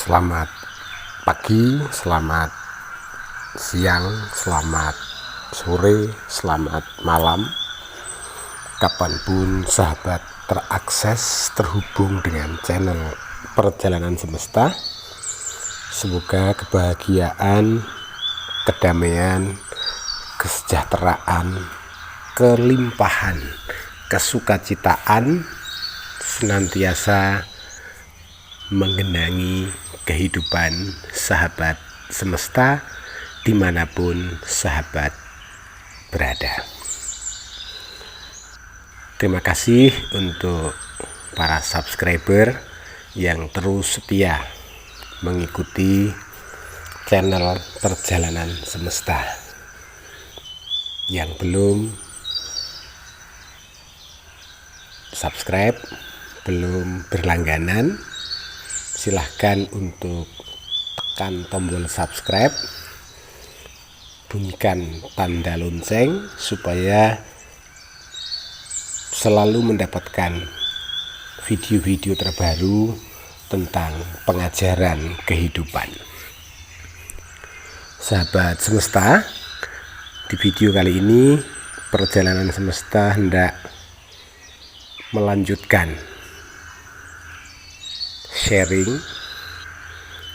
Selamat pagi, selamat siang, selamat sore, selamat malam. Kapanpun sahabat terakses terhubung dengan channel Perjalanan Semesta, semoga kebahagiaan, kedamaian, kesejahteraan, kelimpahan, kesukacitaan senantiasa menggenangi kehidupan sahabat semesta dimanapun sahabat berada. Terima kasih untuk para subscriber yang terus setia mengikuti channel Perjalanan Semesta. Yang belum subscribe, belum berlangganan, silahkan untuk tekan tombol subscribe, bunyikan tanda lonceng supaya selalu mendapatkan video-video terbaru tentang pengajaran kehidupan. Sahabat semesta, di video kali ini Perjalanan Semesta hendak melanjutkan sharing,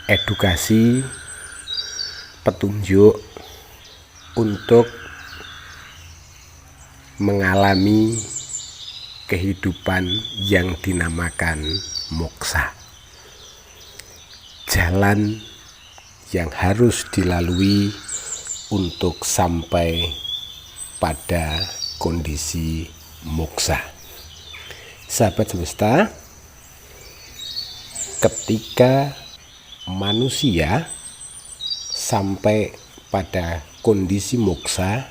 edukasi, petunjuk untuk mengalami kehidupan yang dinamakan moksa. Jalan yang harus dilalui untuk sampai pada kondisi moksa. Sahabat semesta, ketika manusia sampai pada kondisi moksa,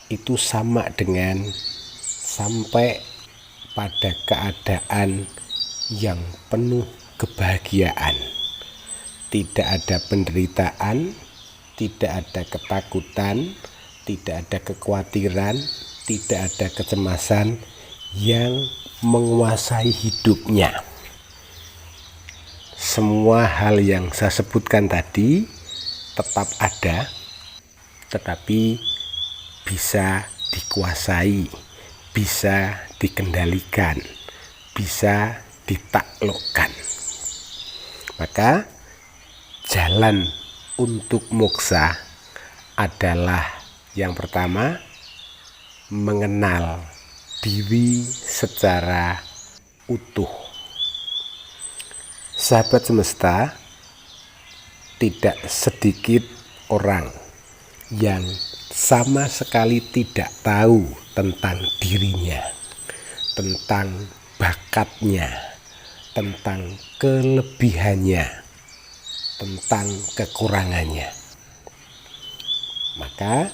itu sama dengan sampai pada keadaan yang penuh kebahagiaan. Tidak ada penderitaan, tidak ada ketakutan, tidak ada kekhawatiran, tidak ada kecemasan yang menguasai hidupnya. Semua hal yang saya sebutkan tadi tetap ada, tetapi bisa dikuasai, bisa dikendalikan, bisa ditaklukkan. Maka jalan untuk moksa adalah yang pertama, mengenal diri secara utuh. Sahabat semesta, tidak sedikit orang yang sama sekali tidak tahu tentang dirinya, tentang bakatnya, tentang kelebihannya, tentang kekurangannya. Maka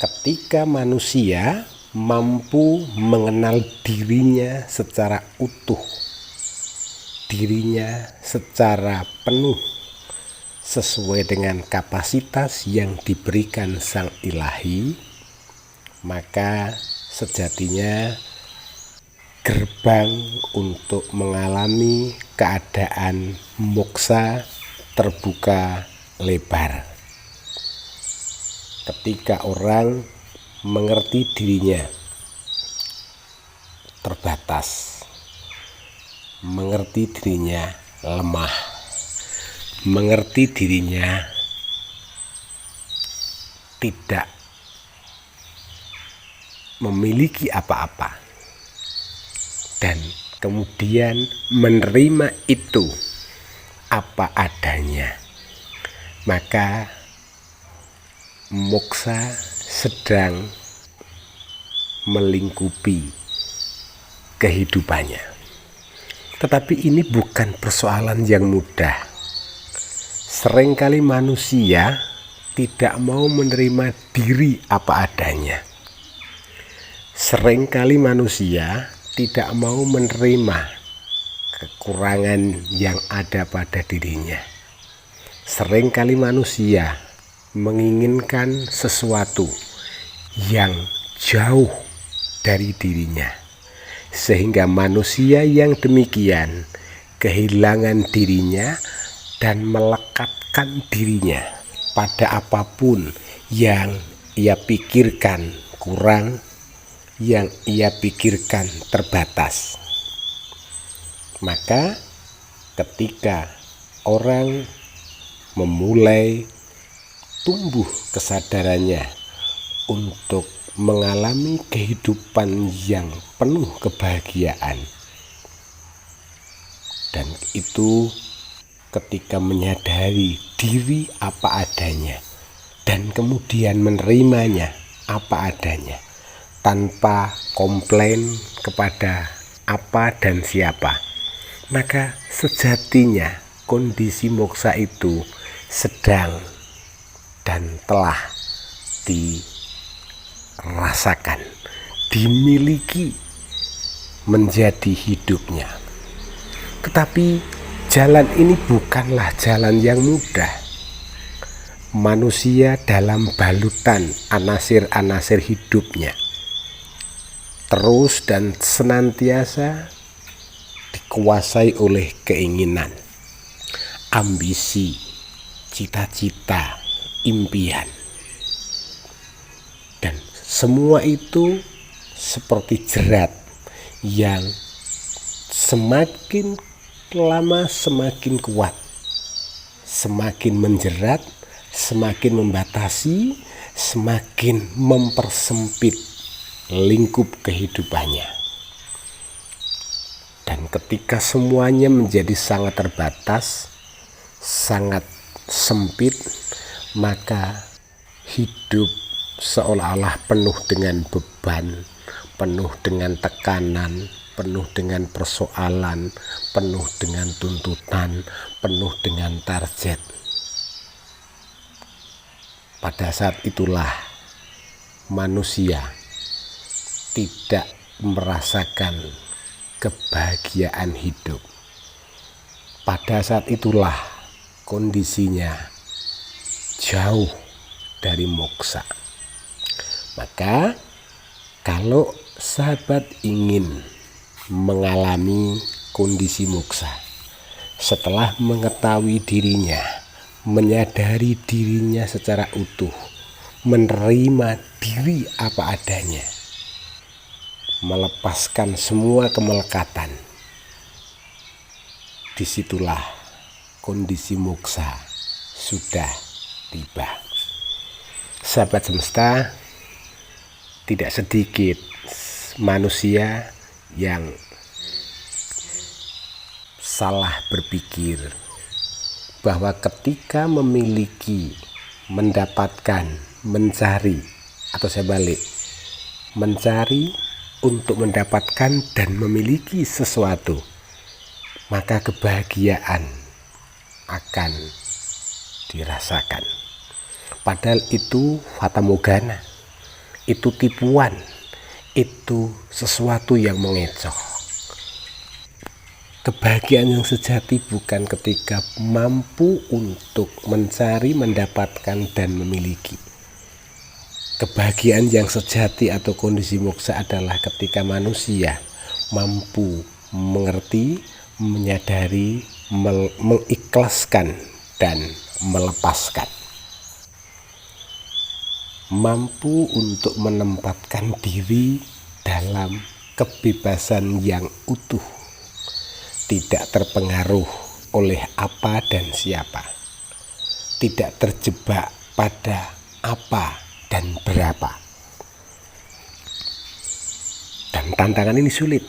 ketika manusia mampu mengenal dirinya secara utuh, dirinya secara penuh sesuai dengan kapasitas yang diberikan Sang Ilahi, maka sejatinya gerbang untuk mengalami keadaan moksa terbuka lebar. Ketika orang mengerti dirinya terbatas, mengerti dirinya lemah, mengerti dirinya tidak memiliki apa-apa, dan kemudian menerima itu apa adanya, maka moksa sedang melingkupi kehidupannya. Tetapi ini bukan persoalan yang mudah. Seringkali manusia tidak mau menerima diri apa adanya. Seringkali manusia tidak mau menerima kekurangan yang ada pada dirinya. Seringkali manusia menginginkan sesuatu yang jauh dari dirinya, sehingga manusia yang demikian kehilangan dirinya dan melekatkan dirinya pada apapun yang ia pikirkan kurang, yang ia pikirkan terbatas. Maka ketika orang memulai tumbuh kesadarannya untuk mengalami kehidupan yang penuh kebahagiaan, dan itu ketika menyadari diri apa adanya dan kemudian menerimanya apa adanya tanpa komplain kepada apa dan siapa, maka sejatinya kondisi moksa itu sedang dan telah dirasakan, dimiliki, menjadi hidupnya. Tetapi jalan ini bukanlah jalan yang mudah. Manusia dalam balutan anasir-anasir hidupnya terus dan senantiasa dikuasai oleh keinginan, ambisi, cita-cita, impian. Dan semua itu seperti jerat yang semakin lama semakin kuat, semakin menjerat, semakin membatasi, semakin mempersempit lingkup kehidupannya. Dan ketika semuanya menjadi sangat terbatas, sangat sempit, maka hidup seolah-olah penuh dengan beban, penuh dengan tekanan, penuh dengan persoalan, penuh dengan tuntutan, penuh dengan target. Pada saat itulah manusia tidak merasakan kebahagiaan hidup. Pada saat itulah kondisinya jauh dari moksa. Maka kalau sahabat ingin mengalami kondisi moksa, setelah mengetahui dirinya, menyadari dirinya secara utuh, menerima diri apa adanya, melepaskan semua kemelekatan, disitulah kondisi moksa sudah tiba. Sahabat semesta, tidak sedikit manusia yang salah berpikir bahwa ketika memiliki, mendapatkan, mencari, atau sebalik, mencari untuk mendapatkan dan memiliki sesuatu, maka kebahagiaan akan dirasakan. Padahal itu fata morgana, itu tipuan, itu sesuatu yang mengecoh. Kebahagiaan yang sejati bukan ketika mampu untuk mencari, mendapatkan, dan memiliki. Kebahagiaan yang sejati atau kondisi moksa adalah ketika manusia mampu mengerti, menyadari, mengikhlaskan, dan melepaskan. Mampu untuk menempatkan diri dalam kebebasan yang utuh, tidak terpengaruh oleh apa dan siapa, tidak terjebak pada apa dan berapa. Dan tantangan ini sulit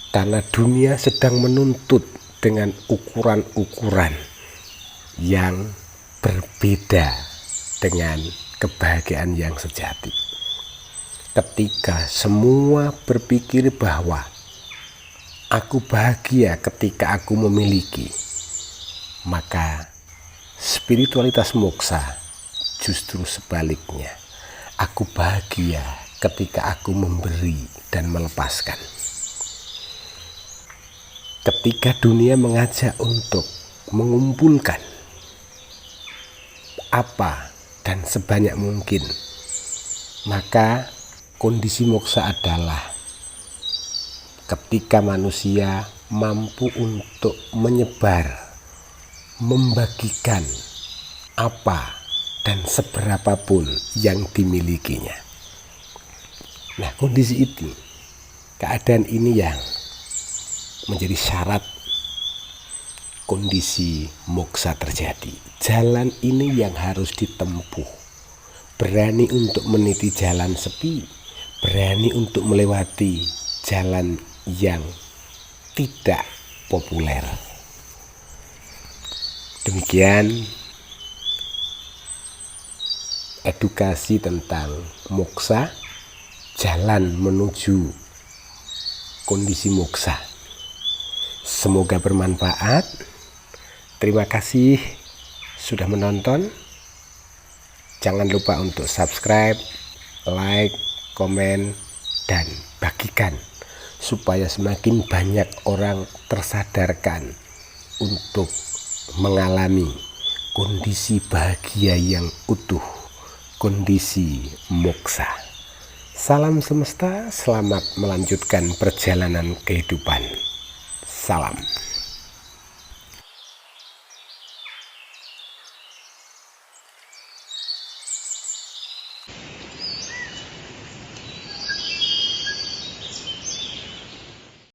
karena dunia sedang menuntut dengan ukuran-ukuran yang berbeda dengan kebahagiaan yang sejati. Ketika semua berpikir bahwa aku bahagia ketika aku memiliki, maka spiritualitas moksa justru sebaliknya. Aku bahagia ketika aku memberi dan melepaskan. Ketika dunia mengajak untuk mengumpulkan apa dan sebanyak mungkin, maka kondisi moksa adalah ketika manusia mampu untuk menyebar, membagikan apa dan seberapapun yang dimilikinya. Nah, kondisi itu, keadaan ini yang menjadi syarat kondisi moksa terjadi. Jalan ini yang harus ditempuh. Berani untuk meniti jalan sepi, berani untuk melewati jalan yang tidak populer. Demikian edukasi tentang moksa, jalan menuju kondisi moksa. Semoga bermanfaat. Terima kasih sudah menonton. Jangan lupa untuk subscribe, like, komen, dan bagikan supaya semakin banyak orang tersadarkan untuk mengalami kondisi bahagia yang utuh, kondisi moksa. Salam semesta, selamat melanjutkan perjalanan kehidupan. Salam.